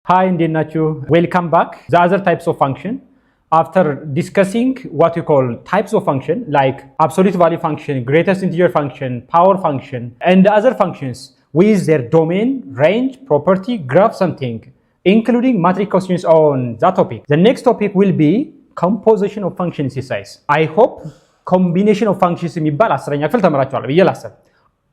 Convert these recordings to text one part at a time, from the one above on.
Hi, Indinachu. Welcome back. The other types of function. After discussing what we call types of function, like absolute value function, greatest integer function, power function, and the other functions with their domain, range, property, graph, something, including matrix questions on that topic. The next topic will be composition of functions size. I hope combination of functions የሚባል 10ኛ ክፍል ተመራችኋል ብዬ ላሰብ።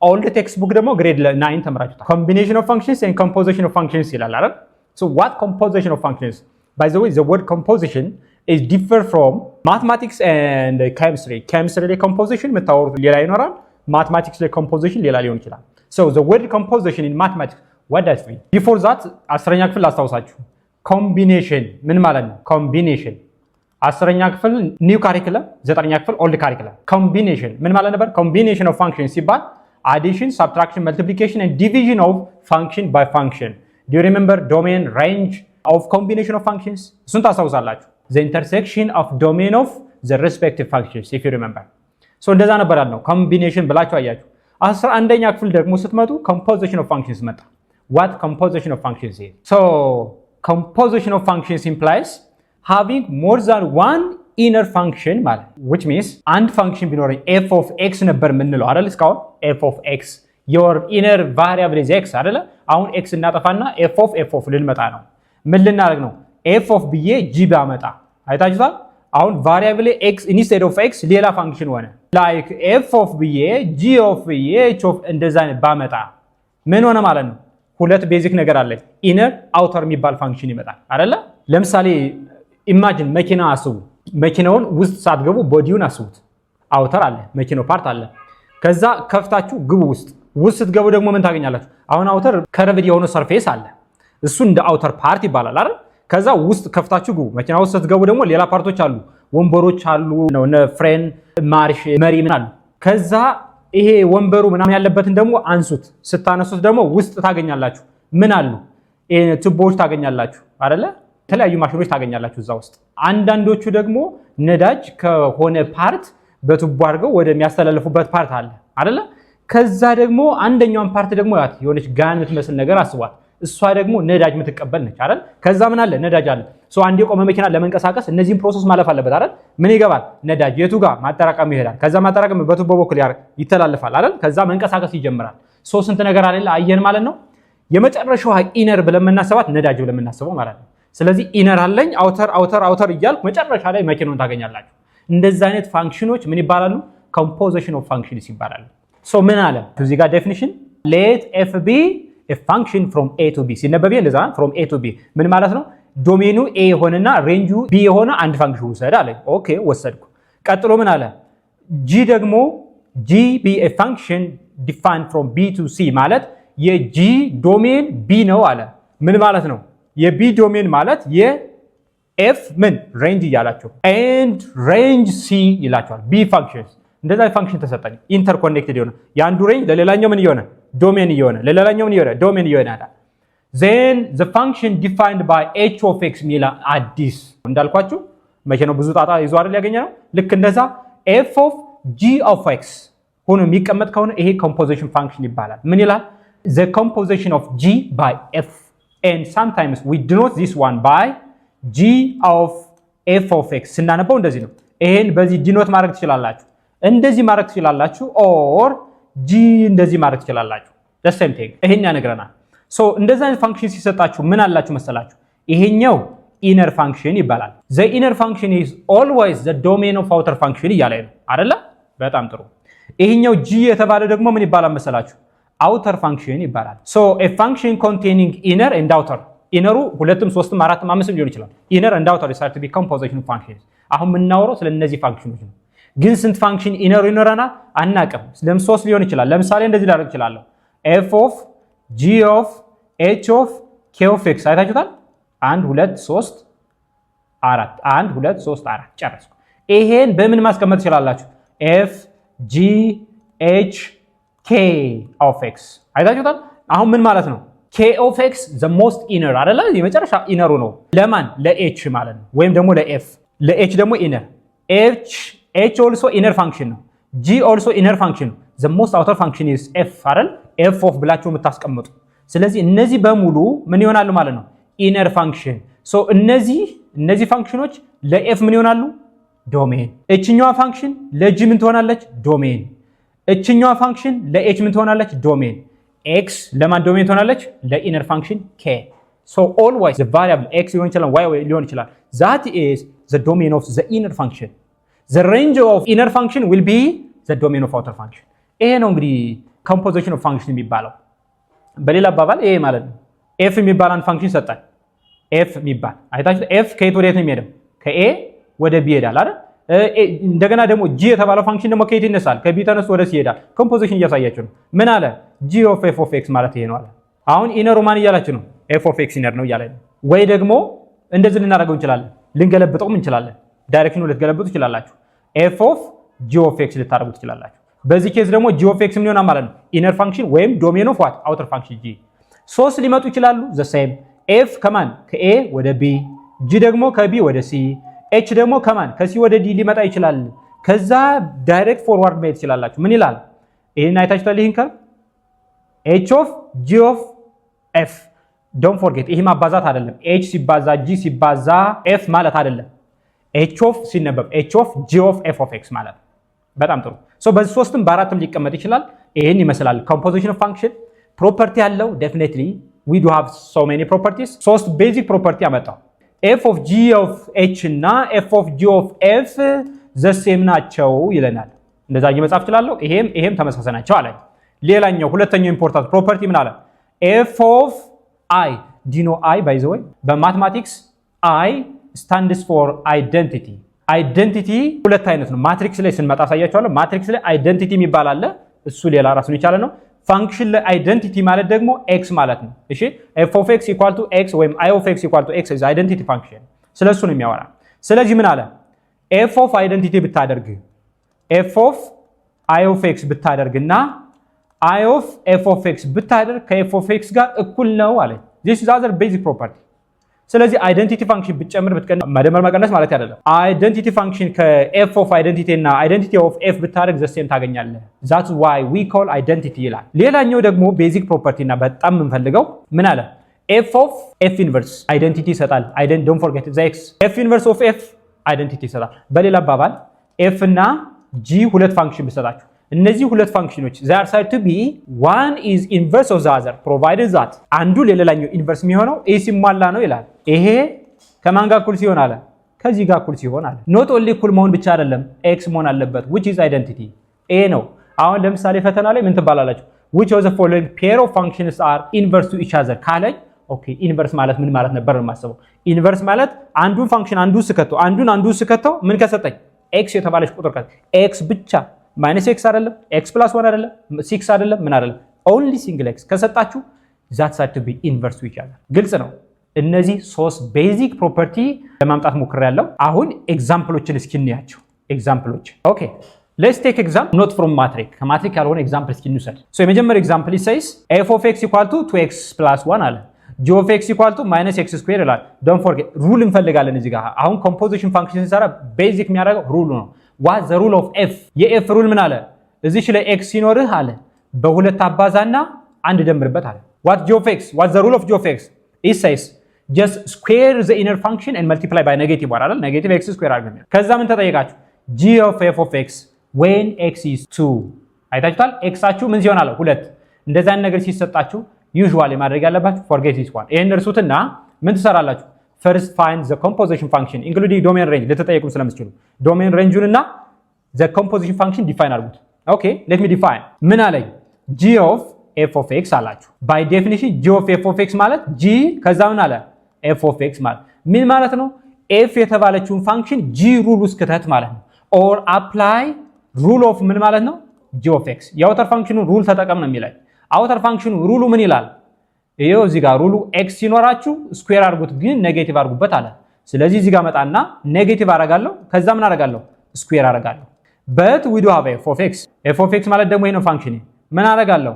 All the textbook ደግሞ grade 9 ተመራችኋል። Combination of functions and composition of functions ይላል አይደል? So what composition of functions? By the way, the word composition is different from mathematics and chemistry. Chemistry ላይ composition የምታወሩት ሌላ ይኖራል። Mathematics ላይ composition ሌላ ሊሆን ይችላል. So the word composition in mathematics, what does it mean? Before that, 10ኛ ክፍል ላስታውሳችሁ. Combination ምን ማለት ነው? Combination 10ኛ ክፍል new curriculum, 9ኛ ክፍል old curriculum. Combination ምን ማለት ነበር? Combination of functions ሲባል addition, subtraction, multiplication and division of function by function. Do you remember domain, range of combination of functions? እሱን ታስታውሳላችሁ. The intersection of domain of the respective functions, if you remember. So እንደዛ ነበር ያልነው combination ብላችሁ አያችሁ. 11ኛ ክፍል ደግሞ ስትመጡ composition of functions መጣ. What composition of functions is? So composition of functions implies having more than one inner function ማለት, which means አንድ function ቢኖረኝ f of x ነበር የምንለው አይደል? እስካሁን f of x your inner variable is x አይደለ? አሁን x እናጠፋና f of ልንመጣ ነው። ምን ልናደርግ ነው? f of ብዬ g ባመጣ አይታችኋል? አሁን variable x instead of x ሌላ function ሆነ። like f of ብዬ g of ብዬ h of እንደዛ ባመጣ ምን ሆነ ማለት ነው? ሁለት ቤዚክ ነገር አለ። inner outer የሚባል function ይመጣል አይደለ? ለምሳሌ imagine መኪና አስቡ። መኪናውን ውስጥ ሳትገቡ ቦዲውን አስቡት። outer አለ፣ መኪናው ፓርት አለ። ከዛ ከፍታችሁ ግቡ ውስጥ ስትገቡ ደግሞ ምን ታገኛላችሁ? አሁን አውተር ከርቭድ የሆነ ሰርፌስ አለ። እሱ እንደ አውተር ፓርት ይባላል አይደል? ከዛ ውስጥ ከፍታችሁ ግቡ። መኪና ውስጥ ስትገቡ ደግሞ ሌላ ፓርቶች አሉ። ወንበሮች አሉ፣ እነ ፍሬን፣ ማርሽ፣ መሪ ምን አሉ። ከዛ ይሄ ወንበሩ ምናምን ያለበትን ደግሞ አንሱት። ስታነሱት ደግሞ ውስጥ ታገኛላችሁ። ምን አሉ? ቱቦዎች ታገኛላችሁ አይደለ? የተለያዩ ማሽኖች ታገኛላችሁ እዛ ውስጥ። አንዳንዶቹ ደግሞ ነዳጅ ከሆነ ፓርት በቱቦ አድርገው ወደሚያስተላልፉበት ፓርት አለ አይደለ? ከዛ ደግሞ አንደኛውን ፓርት ደግሞ ያት የሆነች ጋን የምትመስል ነገር አስቧት። እሷ ደግሞ ነዳጅ የምትቀበል ነች አይደል? ከዛ ምን አለ? ነዳጅ አለ። ሶ አንድ የቆመ መኪና ለመንቀሳቀስ እነዚህን ፕሮሰስ ማለፍ አለበት አይደል? ምን ይገባል? ነዳጅ። የቱ ጋር? ማጠራቀም ይሄዳል። ከዛ ማጠራቀም በቱቦ በኩል ይተላለፋል አይደል? ከዛ መንቀሳቀስ ይጀምራል። ሶ ስንት ነገር አለ አየን ማለት ነው። የመጨረሻው ኢነር ብለን የምናስባት ነዳጅ ብለን የምናስበው ማለት ነው። ስለዚህ ኢነር አለኝ፣ አውተር እያልኩ መጨረሻ ላይ መኪናውን ታገኛላችሁ። እንደዚህ አይነት ፋንክሽኖች ምን ይባላሉ? ኮምፖዚሽን ኦፍ ፋንክሽንስ ይባላሉ። ሶ ምን አለ እዚህ ጋር ዴፊኒሽን let f be a function from a to b ሲነበብ እንደዛ from a to b ምን ማለት ነው? ዶሜኑ a የሆነና ሬንጁ b የሆነ አንድ ፋንክሽን ውሰድ አለ። ኦኬ ወሰድኩ። ቀጥሎ ምን አለ? g ደግሞ g be a function defined from b to c ማለት የg ዶሜን b ነው አለ። ምን ማለት ነው? የb ዶሜን ማለት የf ምን ሬንጅ እያላቸው and range c ይላቸዋል። b functions እንደዛ ፋንክሽን ተሰጠኝ። ኢንተርኮኔክትድ ይሆነ የአንዱ ሬንጅ ለሌላኛው ምን ይሆነ? ዶሜን ይሆነ ለሌላኛው ምን ይሆነ? ዶሜን ይሆነ። then the function defined by h of x ሚላ አዲስ እንዳልኳችሁ መቼ ነው ብዙ ጣጣ ይዞ አይደል ያገኘነው? ልክ እንደዛ f of g of x ሆኖ የሚቀመጥ ከሆነ ይሄ ኮምፖዚሽን ፋንክሽን ይባላል። ምን ይላል? the composition of g by f and sometimes we denote this one by g of f of x ስናነበው እንደዚህ ነው። ይሄን በዚህ ዲኖት ማድረግ ትችላላችሁ፣ እንደዚህ ማድረግ ትችላላችሁ፣ ኦር g እንደዚህ ማድረግ ትችላላችሁ። the same thing ይሄን ያነግረናል። ሶ እንደዛ አይነት ፋንክሽን ሲሰጣችሁ ምን አላችሁ መሰላችሁ? ይሄኛው ኢነር ፋንክሽን ይባላል። the inner function is always the domain of outer function እያለ ነው አይደለ? በጣም ጥሩ። ይሄኛው g የተባለ ደግሞ ምን ይባላል መሰላችሁ? outer function ይባላል። so a function containing inner and outer ኢነሩ ሁለትም ሶስትም አራትም አምስትም ሊሆን ይችላል። ኢነር and outer is said to be composition functions። አሁን የምናወራው ስለ እነዚህ ፋንክሽኖች ነው። ግን ስንት ፋንክሽን ኢነሩ ይኖረናል አናውቅም። ለምን 3 ሊሆን ይችላል። ለምሳሌ እንደዚህ ላደርግ እችላለሁ f of g of h of k of x አይታችሁታል። 1 2 3 4 1 2 3 4 ጨረስኩ። ይሄን በምን ማስቀመጥ ትችላላችሁ? f g h k of x አይታችሁታል። አሁን ምን ማለት ነው? k of x the most inner አይደለ? የመጨረሻ ኢነሩ ነው። ለማን? ለh ማለት ነው። ወይም ደግሞ ለf ለh ደግሞ ኢነር h also inner function ነው። g also inner function ነው። the most outer function is f አይደል? f of ብላችሁ የምታስቀምጡ። ስለዚህ እነዚህ በሙሉ ምን ይሆናሉ ማለት ነው? ኢነር ፋንክሽን። ሶ እነዚህ ፋንክሽኖች ለኤፍ ምን ይሆናሉ? ዶሜን። እችኛዋ ፋንክሽን ለጂ ምን ትሆናለች? ዶሜን። እችኛዋ ፋንክሽን ለኤች ምን ትሆናለች? ዶሜን። ኤክስ ለማን ዶሜን ትሆናለች? ለኢነር ፋንክሽን ኬ። ሶ ኦልዌይስ ዘ ቫሪያብል ኤክስ ሊሆን ይችላል ዋይ ሊሆን ይችላል that is the domain of the inner function. The range of inner function will be the domain of outer function. ይሄ ነው እንግዲህ composition of function የሚባለው። በሌላ አባባል ይሄ ማለት ነው ኤፍ የሚባል አንድ ፋንክሽን ሰጣን። ኤፍ የሚባል አይታችሁ ኤፍ ከየት ወደ የት ነው የሚሄደው? ከኤ ወደ ቢ ይሄዳል አይደል? እንደገና ደግሞ ጂ የተባለው ፋንክሽን ደግሞ ከየት ይነሳል? ከቢ ተነስቶ ወደ ሲ ይሄዳል። ኮምፖዚሽን እያሳያችሁ ነው። ምን አለ? ጂ ኦፍ ኤፍ ኦፍ ኤክስ ማለት ይሄ ነው አለ። አሁን ኢነሩ ማን እያላችሁ ነው? ኤፍ ኦፍ ኤክስ ኢነር ነው እያለ ነው። ወይ ደግሞ እንደዚህ ልናደርገው እንችላለን፣ ልንገለብጠውም እንችላለን። ዳይሬክሽኑ ልትገለብጡ ትችላላችሁ። ኤፍ ኦፍ ጂ ኦፍ ኤክስ ልታደርጉ ትችላላችሁ። በዚህ ኬዝ ደግሞ ጂ ኦፍ ኤክስ ምን ይሆናል ማለት ነው? ኢነር ፋንክሽን ወይም ዶሜን ኦፍ ዋት አውተር ፋንክሽን ጂ። ሶስት ሊመጡ ይችላሉ ዘ ሴም። ኤፍ ከማን ከኤ ወደ ቢ፣ ጂ ደግሞ ከቢ ወደ ሲ፣ ኤች ደግሞ ከማን ከሲ ወደ ዲ ሊመጣ ይችላል። ከዛ ዳይሬክት ፎርዋርድ መሄድ ትችላላችሁ። ምን ይላል? ይሄን አይታችኋል። ይሄን ከር ኤች ኦፍ ጂ ኦፍ ኤፍ ዶንት ፎርጌት። ይሄ ማባዛት አይደለም። ኤች ሲባዛ ጂ ሲባዛ ኤፍ ማለት አይደለም። ኤች ኦፍ ሲነበብ ኤች ኦፍ ጂ ኦፍ ኤፍ ኦፍ ኤክስ ማለት። በጣም ጥሩ። ሶ በዚህ ሶስትም በአራትም ሊቀመጥ ይችላል። ይሄን ይመስላል ኮምፖዚሽን ኦፍ ፋንክሽን። ፕሮፐርቲ ያለው ዴፊኒትሊ we do have so many properties። ሶስት ቤዚክ ፕሮፐርቲ አመጣው። ኤፍ ኦፍ ጂ ኦፍ ኤች እና ኤፍ ኦፍ ጂ ኦፍ ኤፍ ዘ ሴም ናቸው ይለናል። እንደዛ እየመጻፍ እችላለሁ። ይሄም ተመሳሳይ ናቸው አለ። ሌላኛው ሁለተኛው ኢምፖርታንት ፕሮፐርቲ ምን አለ? ኤፍ ኦፍ አይ ዲኖ አይ ባይ ዘ ወይ በማትማቲክስ አይ ስታንድስ ፎር አይደንቲቲ። አይደንቲቲ ሁለት አይነት ነው። ማትሪክስ ላይ ስንመጣ አሳያችኋለሁ። ማትሪክስ ላይ አይደንቲቲ የሚባል አለ። እሱ ሌላ ራሱን የቻለ ነው። ፋንክሽን ላይ አይደንቲቲ ማለት ደግሞ ኤክስ ማለት ነው። እሺ ኤፍ ኦፍ ኤክስ ኢኳል ቱ ኤክስ ወይም አይ ኦፍ ኤክስ ኢኳል ቱ ኤክስ ኢዝ አይደንቲቲ ፋንክሽን። ስለሱ ነው የሚያወራ። ስለዚህ ምን አለ? ኤፍ ኦፍ አይደንቲቲ ብታደርግ ኤፍ ኦፍ አይ ኦፍ ኤክስ ብታደርግና አይ ኦፍ ኤፍ ኦፍ ኤክስ ብታደርግ ከኤፍ ኦፍ ኤክስ ጋር እኩል ነው አለ። this is other basic property። ስለዚህ አይደንቲቲ ፋንክሽን ብትጨምር ብትቀንስ መደመር መቀነስ ማለት አይደለም። አይደንቲቲ ፋንክሽን ከኤፍ ኦፍ አይደንቲቲ እና አይደንቲቲ ኦፍ ኤፍ ብታደርግ ዘሴም ታገኛለህ። that's why we call identity ይላል። ሌላኛው ደግሞ ቤዚክ ፕሮፐርቲ እና በጣም የምንፈልገው ምን አለ? ኤፍ ኦፍ ኤፍ ኢንቨርስ አይደንቲቲ ይሰጣል። don't forget the x ኤፍ ኢንቨርስ ኦፍ ኤፍ አይደንቲቲ ይሰጣል። በሌላ አባባል ኤፍ እና ጂ ሁለት ፋንክሽን ብሰጣችሁ እነዚህ ሁለት ፋንክሽኖች they are said to be one is inverse of the other provided that አንዱ ለሌላኛው ኢንቨርስ የሚሆነው ኤ ሲሟላ ነው ይላል። ይሄ ከማን ጋር እኩል ሲሆን አለ? ከዚህ ጋር እኩል ሲሆን አለ። ኖት ኦንሊ እኩል መሆን ብቻ አይደለም ኤክስ መሆን አለበት which is identity ኤ ነው። አሁን ለምሳሌ ፈተና ላይ ምን ትባላላችሁ? which of the following pair of functions are inverse to each other ካለኝ ኦኬ ኢንቨርስ ማለት ምን ማለት ነበር የማስበው? ኢንቨርስ ማለት አንዱን ፋንክሽን አንዱ ስከተው ምን ከሰጠኝ? ኤክስ የተባለች ቁጥር ኤክስ ብቻ ማይነስ ኤክስ አይደለም፣ ኤክስ ፕላስ 1 አይደለም፣ 6 አይደለም፣ ምን አይደለም፣ ኦንሊ ሲንግል ኤክስ ከሰጣችሁ that's said to be inverse to each other። ግልጽ ነው። እነዚህ ሶስት ቤዚክ ፕሮፐርቲ ለማምጣት ሞክሬያለሁ። አሁን ኤግዛምፕሎችን እስኪ እንያቸው። ኤግዛምፕሎች ኦኬ let's take example not from matrix ከማትሪክ ያልሆነ ኤግዛምፕል እስኪ እንውሰድ። ሶ የመጀመሪያው ኤግዛምፕል says f of x equal to 2x plus 1 አለ g of x equal to minus x square ይላል። don't forget ሩል እንፈልጋለን እዚህ ጋር። አሁን ኮምፖዚሽን ፋንክሽን ሲሰራ ቤዚክ የሚያደርገው ሩሉ ነው። what the rule of f የኤፍ ሩል ምን አለ? እዚች ላይ x ሲኖርህ አለ በሁለት አባዛና አንድ ደምርበት አለ። what g of x what the rule of g of x it says just square the inner function and multiply by negative 1 አይደል? negative x square አድርገን ከዛ ምን ተጠየቃችሁ? g of f of x when x is 2 አይታችኋል። x አችሁ ምን ሲሆን አለ? 2 እንደዛ ነገር ሲሰጣችሁ usually ማድረግ ያለባችሁ forget this one ይሄን እርሱትና ምን ትሰራላችሁ? first find the composition function including domain range ልትጠየቁም ስለምትችሉ domain range እና the composition function define አድርጉት። okay let me define ምን አለኝ? g of f of x አላችሁ። by definition g of f of x ማለት g ከዛ ምን አለ? f of x ማለት ምን ማለት ነው? f የተባለችውን ፋንክሽን g ሩል ውስጥ ከተት ማለት ነው። or apply rule of ምን ማለት ነው? g of x የአውተር ፋንክሽኑ ሩል ተጠቀም ነው የሚለኝ። አውተር ፋንክሽኑ ሩሉ ምን ይላል? ይሄው እዚህ ጋር ሩሉ x ሲኖራችሁ ስኩዌር አድርጉት ግን ኔጌቲቭ አድርጉበት አለ። ስለዚህ እዚህ ጋር መጣና ኔጌቲቭ አደርጋለሁ ከዛ ምን አደርጋለሁ? ስኩዌር አደርጋለሁ። but we do have f of x f of x ማለት ደግሞ ይሄ ነው ፋንክሽን። ምን አደርጋለሁ?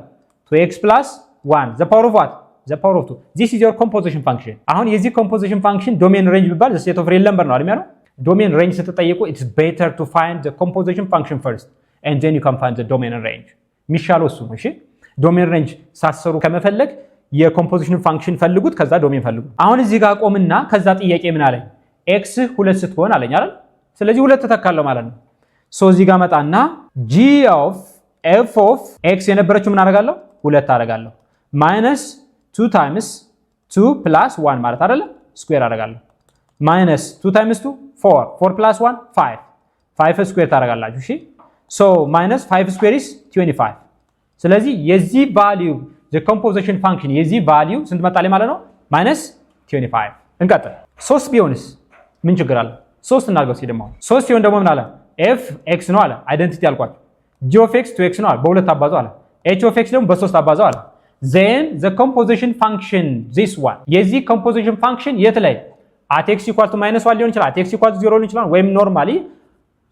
2x plus 1 the power of what? the power of 2 this is your composition function። አሁን የዚህ composition function domain range ቢባል the set of real number ነው አይደል? domain range ስትጠይቁ it's better to find the composition function first and then you can find the domain range። የሚሻለው እሱ ነው። እሺ domain range ሳትሰሩ ከመፈለግ የኮምፖዚሽን ፋንክሽን ፈልጉት ከዛ ዶሜን ፈልጉ። አሁን እዚህ ጋር ቆምና ከዛ ጥያቄ ምን አለኝ x 2 ስትሆን አለኝ አይደል? ስለዚህ 2 ተተካለው ማለት ነው። ሶ እዚህ ጋር መጣና g of f of x የነበረችው ምን አደርጋለሁ 2 አደርጋለሁ ማይነስ 2 ታይምስ 2 ፕላስ 1 ማለት አይደለ ስኩዌር አደርጋለሁ ማይነስ 2 ታይምስ 2 4 4 ፕላስ 1 5 5 ስኩዌር ታደርጋላችሁ። እሺ ሶ ማይነስ 5 ስኩዌር is 25። ስለዚህ የዚህ ቫልዩ the composition function የዚህ ቫልዩ ስንት መጣልኝ ማለት ነው ማይነስ 25። እንቀጥል 3 ቢሆንስ ምን ችግር አለ? 3 እናድርገው እስኪ ደግሞ 3 ሲሆን ደግሞ ምን አለ f x ነው አለ አይደንቲቲ አልኳችሁ። g of x 2x ነው አለ በ2 አባዛው አለ h of x ደግሞ በ3 አባዛው አለ then the composition function this one የዚህ composition function የት ላይ at x equal to -1 ሊሆን ይችላል at x equal to 0 ሊሆን ይችላል ወይም ኖርማሊ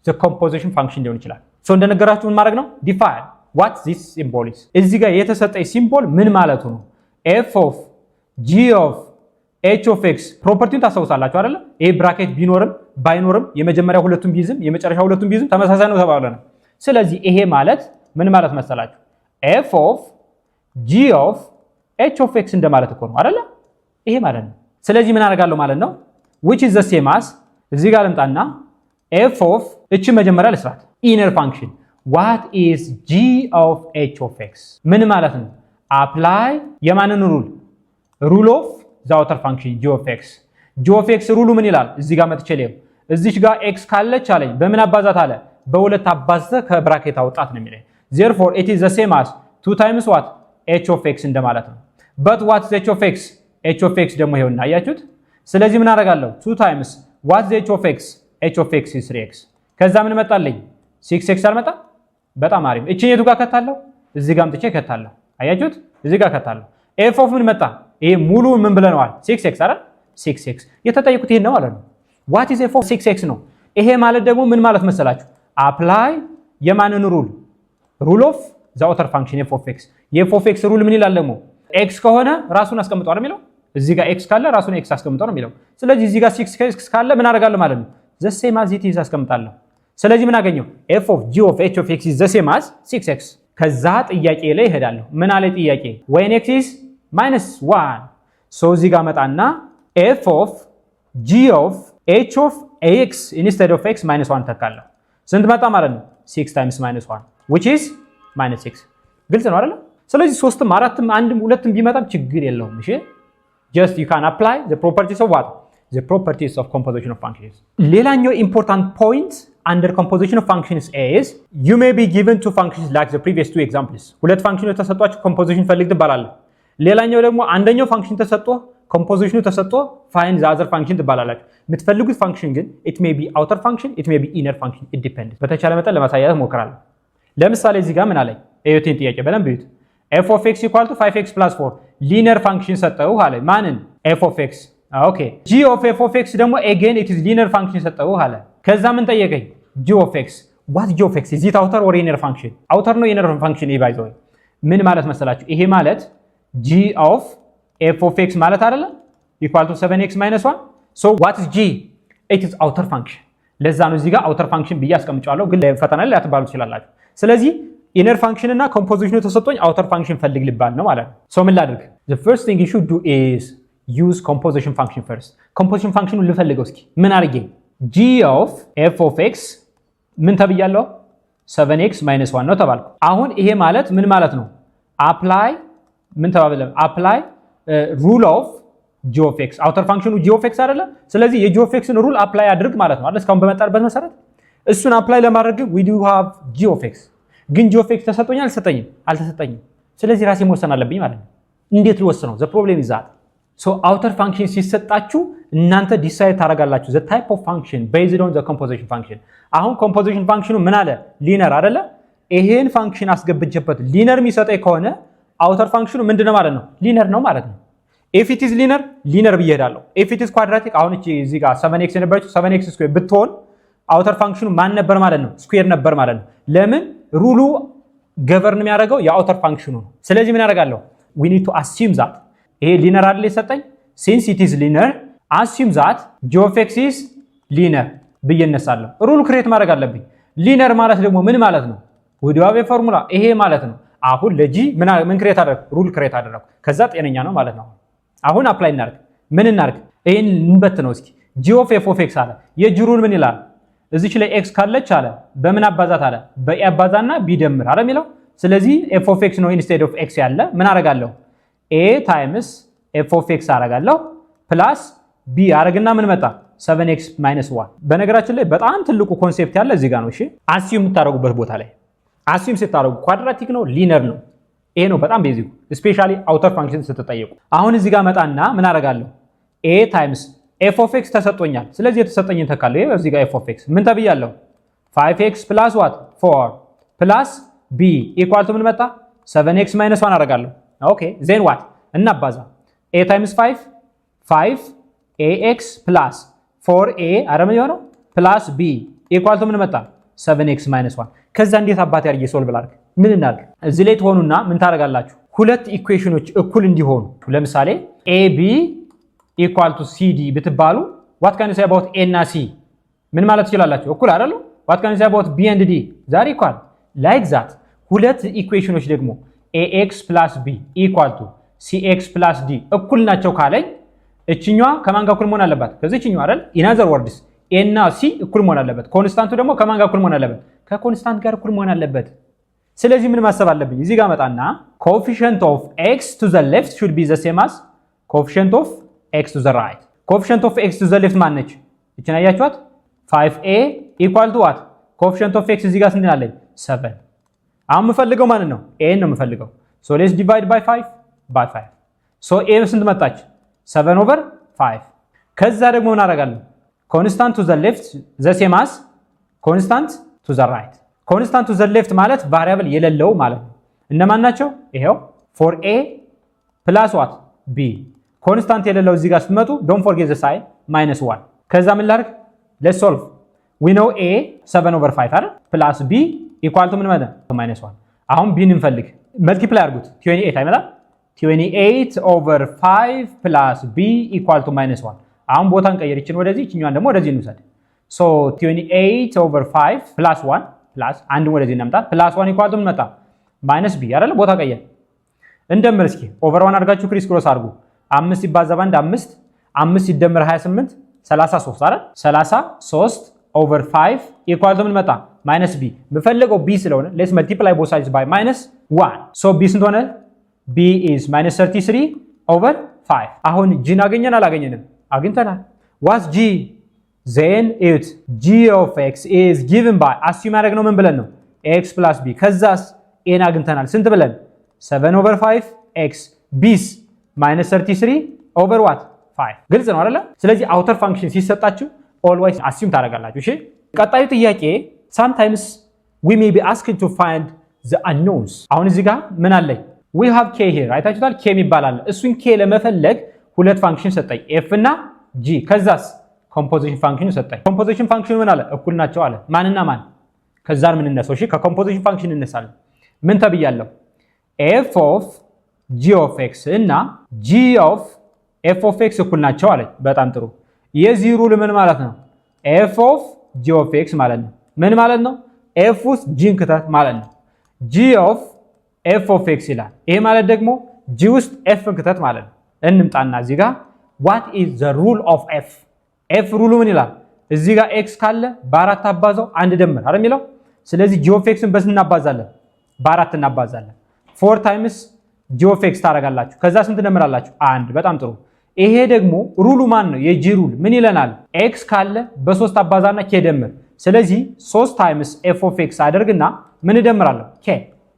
the composition function ሊሆን ይችላል። ሶ እንደነገራችሁ ምን ማድረግ ነው define what this symbol is። እዚህ ጋር የተሰጠኝ ሲምቦል ምን ማለቱ ነው f of g of h of x ፕሮፐርቲውን ታስታውሳላችሁ አይደል? ይሄ ብራኬት ቢኖርም ባይኖርም የመጀመሪያው ሁለቱም ቢይዝም የመጨረሻው ሁለቱም ቢይዝም ተመሳሳይ ነው ተባብለናል። ስለዚህ ይሄ ማለት ምን ማለት መሰላችሁ f of g of h of x እንደማለት እኮ ነው አይደል? ይሄ ማለት ነው። ስለዚህ ምን አደርጋለሁ ማለት ነው which is the same as እዚህ ጋር ልምጣና f of እቺ መጀመሪያ ልስራት inner function what is g of h of x ምን ማለት ነው apply የማንን rule of the outer function g of x g of x ሩሉ ምን ይላል እዚህ ጋር መጥቼ ላይ እዚች ጋር x ካለች አለኝ በምን አባዛት አለ በሁለት አባዝተ ከብራኬት አውጣት ነው የሚለኝ therefore it is the same as 2 times what h of x እንደማለት ነው but what is h of x h of x ደግሞ ይሄውና አያችሁት። ስለዚህ ምን አደርጋለሁ 2 times what is h of x h of x is 3x ከዛ ምን መጣልኝ 6x አልመጣ በጣም አሪፍ እቺን የቱ ጋር ከታለው እዚህ ጋር አምጥቼ ከታለው አያችሁት እዚህ ጋር ከታለው f of ምን መጣ ይሄ ሙሉ ምን ብለናል 6x አይደል 6x የተጠየቁት ይሄን ነው ማለት ነው what is f of 6x ነው። ይሄ ማለት ደግሞ ምን ማለት መሰላችሁ apply የማንን rule of the outer function f of x የf of x ሩል ምን ይላል ደግሞ x ከሆነ ራሱን አስቀምጠው አይደል የሚለው እዚህ ጋር x ካለ ራሱን x አስቀምጠው ነው የሚለው። ስለዚህ እዚህ ጋር 6x ካለ ምን አደርጋለሁ ማለት ነው the same as it is አስቀምጣለሁ። ስለዚህ ምን አገኘው f of g of h of x is the same as 6x። ከዛ ጥያቄ ላይ እሄዳለሁ ምን አለ ጥያቄ when x is -1 so እዚህ ጋር መጣና f of g of h of x instead of x -1 ተካለሁ ስንት መጣ ማለት ነው 6 times -1 which is -6 ግልጽ ነው አይደል? ስለዚህ 3ም 4ም 1ም 2ም ቢመጣም ችግር የለውም። እሺ just you can apply the properties of what the properties of composition of functions። ሌላኛው important point under composition of functions is you may be given two functions like the previous two examples ሁለት ፋንክሽኖች ተሰጧችሁ composition ፈልግ ትባላለህ። ሌላኛው ደግሞ አንደኛው ፋንክሽን ተሰጥቶ composition ተሰጥቶ find the other function ትባላላችሁ። የምትፈልጉት ፋንክሽን ግን it may be outer function it may be inner function it depends። በተቻለ መጠን ለማሳየት እሞክራለሁ። ለምሳሌ እዚህ ጋር ምን አለኝ እዩትን ጥያቄ በደንብ እዩት f of x equal to 5x plus 4 linear function ሰጠው አለ ማንን f of x ኦኬ g of f of x ደግሞ again it is linear function ሰጠው አለ። ከዛ ምን ጠየቀኝ g of x what g of x is it outer or inner function outer ነው inner function ይባይዘው ምን ማለት መሰላችሁ ይሄ ማለት g of f of x ማለት አይደለ equal to 7x minus 1 so what is g it is outer function ለዛ ነው እዚህ ጋር outer function ብዬ አስቀምጫለሁ ግን ለፈተና ላይ አትባሉ ትችላላችሁ። ስለዚህ inner function እና composition ተሰጥቶኝ outer function ፈልግ ልባል ነው ማለት ነው። so ምን ላድርግ the first thing you should do is use composition function first composition function ልፈልገው እስኪ ምን አድርጌ g of f of x ምን ተብያለሁ 7x minus 1 ነው ተባልኩ። አሁን ይሄ ማለት ምን ማለት ነው apply ምን ተባብለን apply rule of g of x outer function g of x አይደለ ስለዚህ የg of x ን ሩል apply አድርግ ማለት ነው አይደል እስካሁን በመጣርበት መሰረት እሱን apply ለማድረግ we do have g of x ግን g of x ተሰጥቶኛል አልተሰጠኝም ስለዚህ ራሴ መወሰን አለብኝ ማለት ነው። እንዴት ልወስነው the problem is that so outer function ሲሰጣችሁ እናንተ ዲሳይድ ታደርጋላችሁ the type of function based on the composition function። አሁን composition function ምን አለ linear አይደለ ይሄን ፋንክሽን አስገብቼበት linear የሚሰጠኝ ከሆነ outer function ምንድነው ማለት ነው linear ነው ማለት ነው። if it is linear ብዬ እሄዳለሁ if it is quadratic አሁን እዚህ ጋር 7x የነበረችው 7x ስኩዌር ብትሆን outer function ማን ነበር ማለት ነው ስኩዌር ነበር ማለት ነው። ለምን ሩሉ ገቨርን የሚያደርገው የአውተር ፋንክሽኑ ነው። ስለዚህ ምን ያደርጋለሁ we need to assume that ይሄ linear አይደል የሰጠኝ since it is linear assume that g of x is linear ብዬ እነሳለሁ። ሩሉ ክሬት ማድረግ አለብኝ። linear ማለት ደግሞ ምን ማለት ነው ወዲያው በፎርሙላ ይሄ ማለት ነው አሁን ለጂ ምን ክሬት አደረኩ? ሩል ክሬት አደረኩ። ከዛ ጤነኛ ነው ማለት ነው። አሁን አፕላይ እናርግ። ምን እናርግ? ይሄን እንበት ነው እስኪ ጂ ኦፍ ኤፍ ኦፍ ኤክስ አለ። የጂ ሩል ምን ይላል? እዚች ላይ ኤክስ ካለች አለ በምን አባዛት አለ? በኤ አባዛና ቢ ደምር አለ የሚለው። ስለዚህ ኤፍ ኦፍ ኤክስ ነው ኢንስቴድ ኦፍ ኤክስ ያለ ምን አረጋለሁ? ኤ ታይምስ ኤፍ ኦፍ ኤክስ አረጋለሁ ፕላስ ቢ አረግና ምን መጣ? 7x - 1። በነገራችን ላይ በጣም ትልቁ ኮንሴፕት ያለ እዚህ ጋር ነው። እሺ አሲዩም የምታደርጉበት ቦታ ላይ አሲዩም ስታደርጉ ኳድራቲክ ነው ሊነር ነው? ይሄ ነው በጣም ቤዚኩ፣ ስፔሻሊ አውተር ፋንክሽን ስትጠየቁ። አሁን እዚህ ጋር መጣና ምን አረጋለሁ? ኤ ታይምስ ኤፍ ኦፍ ኤክስ ተሰጥቶኛል። ስለዚህ የተሰጠኝን ተካለሁ። ይሄ እዚህ ጋር ኤፍ ኦፍ ኤክስ ምን ተብያለሁ? 5x + what 4 ፕላስ ቢ ኢኳል ቱ ምን መጣ? 7x - 1 አረጋለሁ። ኦኬ ዜን ዋት እናባዛ ኤ ታይምስ 5 ax ፕላስ 4a አረም የሆነው ፕላስ b ኢኳል ቱ ምን መጣ? 7x - 1። ከዛ እንዴት አባቴ አድርጌ ሶልቭ ላድርግ? ምን እናድርግ? እዚህ ላይ ትሆኑና ምን ታደርጋላችሁ? ሁለት ኢኩዌሽኖች እኩል እንዲሆኑ ለምሳሌ ab ኢኳል ቱ cd ብትባሉ what can you say about a እና c ምን ማለት ትችላላችሁ? እኩል አይደሉ? what can you say about b and d ዛሬ ኢኳል like that። ሁለት ኢኩዌሽኖች ደግሞ ax + b ኢኳል ቱ cx + d እኩል ናቸው ካለኝ እቺኛዋ ከማን ጋር እኩል መሆን አለባት? ከዚህኛው አይደል? in other words a እና c እኩል መሆን አለበት። ኮንስታንቱ ደግሞ ከማን ጋር እኩል መሆን አለበት? ከኮንስታንት ጋር እኩል መሆን አለበት። ስለዚህ ምን ማሰብ አለብኝ? እዚህ ጋር መጣና coefficient of x to the left should be the same as coefficient of x to the right። coefficient of x to the left ማን ነች? እቺን አያችኋት? 5a equal to what? coefficient of x እዚህ ጋር ስንት አለኝ? 7። አሁን የምፈልገው ማንን ነው? a ነው የምፈልገው። so let's divide by 5 so a ስንት መጣች? 7/5። ከዛ ደግሞ ምን አደርጋለሁ? constant to the left the same as constant to the right። constant to the left ማለት ቫሪያብል የሌለው ማለት ነው። እነማን ናቸው? ይሄው 4a plus what b constant የሌለው እዚህ ጋር ስትመጡ don't forget the sign -1። ከዛ ምን ላድርግ? let's solve we know a 7/5 አይደል plus b equal to ምን ማለት -1። አሁን b እንፈልግ መልቲፕላይ አድርጉት 28 አይመጣም? 28/5 plus b equal to -1። አሁን ቦታን ቀይር፣ ይችን ወደዚህ ይችኛዋን ደግሞ ወደዚህ እንውሰድ። so 28/5 plus 1 plus አንድ ወደዚህ እናምጣት plus 1 equal to ምን መጣ? -b አይደል? ቦታ ቀየር። እንደምር እስኪ ኦቨር 1 አድርጋችሁ ክሪስ ክሮስ አድርጉ። 5 ሲባዛ በአንድ 5 5 ሲደመር 28 33 አይደል? 33/5 equal to ምን መጣ? -b። የምፈልገው b ስለሆነ let's multiply both sides by -1 so b ስንት ሆነ? b is -33/5። አሁን g አገኘን አላገኘንም? አግኝተናል። what's g? then it g of x is given by assume ያደረግነው ምን ብለን ነው? x plus b። ከዛስ a አግኝተናል። ስንት ብለን? 7/5 x b's -33/5። ግልጽ ነው አይደለ? ስለዚህ አውተር ፋንክሽን ሲሰጣችሁ always assume ታደርጋላችሁ። እሺ ቀጣዩ ጥያቄ sometimes we may be asked to find the unknowns። አሁን እዚህ ጋር ምን አለኝ? we have k here አይታችሁታል። k ይባላል። እሱን k ለመፈለግ ሁለት ፋንክሽን ሰጠኝ f እና g። ከዛስ ኮምፖዚሽን ፋንክሽን ሰጠኝ። ኮምፖዚሽን ፋንክሽን ምን አለ? እኩል ናቸው አለ። ማንና ማን? ከዛን ምን እነሳው? እሺ ከኮምፖዚሽን ፋንክሽን እነሳለን። ምን ተብያለሁ? f of g of x እና g of f of x እኩል ናቸው አለ። በጣም ጥሩ። የዚህ ሩል ምን ማለት ነው? f of g of x ማለት ነው። ምን ማለት ነው? f ውስጥ g እንክተት ማለት ነው። g of f of x ይላል። ይሄ ማለት ደግሞ g ውስጥ f እንክተት ማለት ነው። እንምጣና እዚህ ጋር what is the rule of f? f ሩሉ ምን ይላል? እዚህ ጋር x ካለ በአራት አባዛው አንድ ደምር አይደል የሚለው። ስለዚህ g of x ን በስንት እናባዛለን? በአራት እናባዛለን። 4 times g of x ታረጋላችሁ። ከዛ ስንት ደምራላችሁ? አንድ። በጣም ጥሩ። ይሄ ደግሞ ሩሉ ማን ነው? የg ሩል ምን ይለናል? x ካለ በ3 አባዛና k ደምር። ስለዚህ 3 times f of x አደርግና ምን እደምራለሁ? k።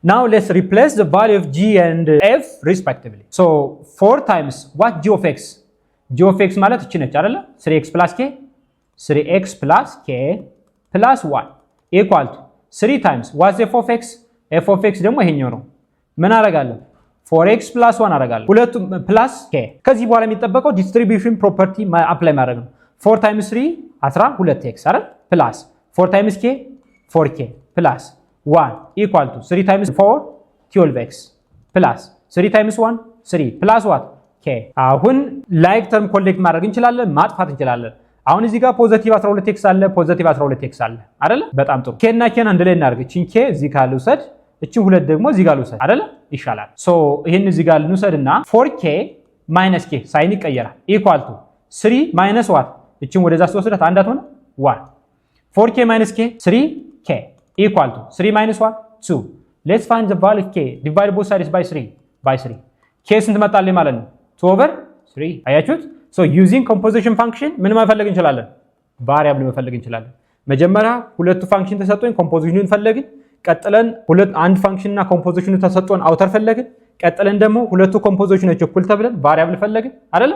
now let's replace the value of g and f respectively. so 4 times what g of x? g of x ማለት እቺ ነች አይደለ? 3x plus k 3x plus k plus 1 equal to 3 times what's f of x? f of x ደግሞ ይሄኛው ነው። ምን አደርጋለሁ? 4x plus 1 አደርጋለሁ። ሁለቱም plus k። ከዚህ በኋላ የሚጠበቀው distribution property apply ማድረግ ነው። 4 times 3 12x አይደል? plus 4 times k 4k plus 1 equal to 3 times 4 12x plus 3 times 1 3 plus what? k። አሁን ላይክ ተርም ኮሌክት ማድረግ እንችላለን፣ ማጥፋት እንችላለን። አሁን እዚህ ጋር ፖዚቲቭ 12x አለ፣ ፖዚቲቭ 12x አለ አይደል? በጣም ጥሩ። k እና k አንድ ላይ እናድርግ። እቺን k እዚህ ካለ ውሰድ፣ እቺን ሁለት ደግሞ እዚህ ጋር ልውሰድ አይደለ ይሻላል ሶ ይሄን እዚህ ጋር ልንውሰድና 4k minus k ሳይን ይቀየራል ኢኳል ቱ 3 minus what እቺን ወደዛ ስትወስዳት አንድ አትሆነ 1 4k minus k 3k equal to 3 minus what 2 let's find the value of k divide both sides by 3 k ስንት መጣልኝ ማለት ነው 2 over 3 አያችሁት so using composition function ምን መፈለግ እንችላለን ቫሪያብል መፈለግ እንችላለን መጀመሪያ ሁለቱ ፋንክሽን ተሰጥቶኝ ኮምፖዚሽኑን ፈለግን ቀጥለን አንድ ፋንክሽን እና ኮምፖዚሽኑ ተሰጥቶን አውተር ፈለግን ቀጥለን ደግሞ ሁለቱ ኮምፖዚሽኖች እኩል ተብለን ቫሪያብል ፈለግን አይደል